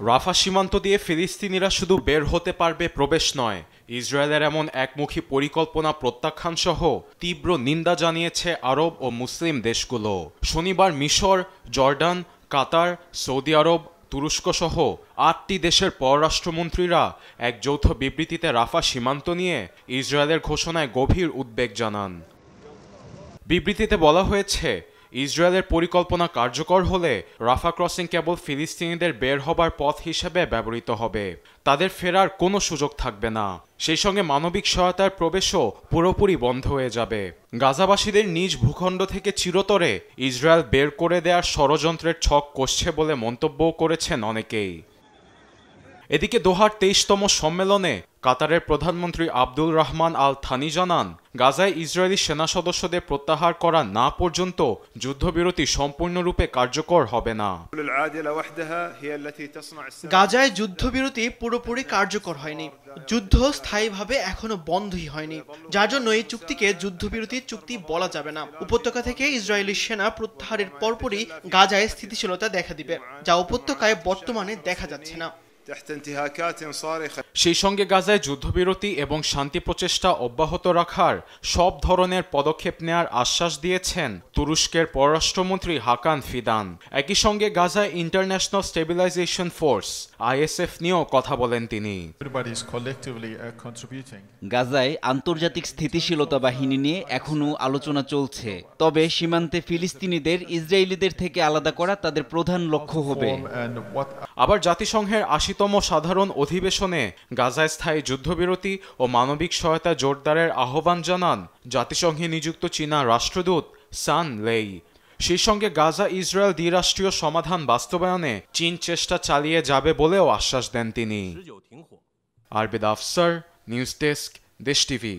রাফা সীমান্ত দিয়ে ফিলিস্তিনিরা শুধু বের হতে পারবে, প্রবেশ নয়। ইসরায়েলের এমন একমুখী পরিকল্পনা প্রত্যাখ্যান সহ তীব্র নিন্দা জানিয়েছে আরব ও মুসলিম দেশগুলো। শনিবার মিশর, জর্ডান, কাতার, সৌদি আরব, তুরস্ক সহ ৮টি দেশের পররাষ্ট্রমন্ত্রীরা এক যৌথ বিবৃতিতে রাফা সীমান্ত নিয়ে ইসরায়েলের ঘোষণায় গভীর উদ্বেগ জানান। বিবৃতিতে বলা হয়েছে, ইসরায়েলের পরিকল্পনা কার্যকর হলে রাফা ক্রসিং কেবল ফিলিস্তিনিদের বের হবার পথ হিসেবে ব্যবহৃত হবে। তাদের ফেরার কোনো সুযোগ থাকবে না। সেই সঙ্গে মানবিক সহায়তার প্রবেশও পুরোপুরি বন্ধ হয়ে যাবে। গাজাবাসীদের নিজ ভূখণ্ড থেকে চিরতরে ইসরায়েল বের করে দেওয়ার ষড়যন্ত্রের ছক কষছে বলে মন্তব্য করেছেন অনেকেই। এদিকে দোহার ২৩তম সম্মেলনে কাতারের প্রধানমন্ত্রী আব্দুল রহমান আল থানি জানান, গাজায় ইসরায়েলি সেনা সদস্যদের প্রত্যাহার করা না পর্যন্ত যুদ্ধবিরতি সম্পূর্ণরূপে কার্যকর হবে না। গাজায় যুদ্ধবিরতি পুরোপুরি কার্যকর হয়নি, যুদ্ধ স্থায়ীভাবে এখনো বন্ধই হয়নি, যার জন্য এই চুক্তিকে যুদ্ধবিরতি চুক্তি বলা যাবে না। উপত্যকা থেকে ইসরায়েলি সেনা প্রত্যাহারের পরপরই গাজায় স্থিতিশীলতা দেখা দিবে, যা উপত্যকায় বর্তমানে দেখা যাচ্ছে না। সেই সঙ্গে গাজায় যুদ্ধবিরতি এবং শান্তি প্রচেষ্টা অব্যাহত রাখার সব ধরনের পদক্ষেপ নেয়ার আশ্বাস দিয়েছেন তুরস্কের পররাষ্ট্রমন্ত্রী হাকান ফিদান। একই সঙ্গে গাজায় ইন্টারন্যাশনাল স্টেবিলাইজেশন ফোর্স ISF নিয়েও কথা বলেন তিনি। গাজায় আন্তর্জাতিক স্থিতিশীলতা বাহিনী নিয়ে এখনও আলোচনা চলছে, তবে সীমান্তে ফিলিস্তিনিদের ইসরায়েলিদের থেকে আলাদা করা তাদের প্রধান লক্ষ্য হবে। আবার জাতিসংঘের ৮০তম সাধারণ অধিবেশনে গাজায় স্থায়ী যুদ্ধবিরতি ও মানবিক সহায়তা জোরদারের আহ্বান জানান জাতিসংঘে নিযুক্ত চীনা রাষ্ট্রদূত সান লেই। সেই সঙ্গে গাজা ইসরায়েল দ্বিরাষ্ট্রীয় সমাধান বাস্তবায়নে চীন চেষ্টা চালিয়ে যাবে বলেও আশ্বাস দেন তিনি। আরবেদ আফসার, নিউজ ডেস্ক, দেশ টিভি।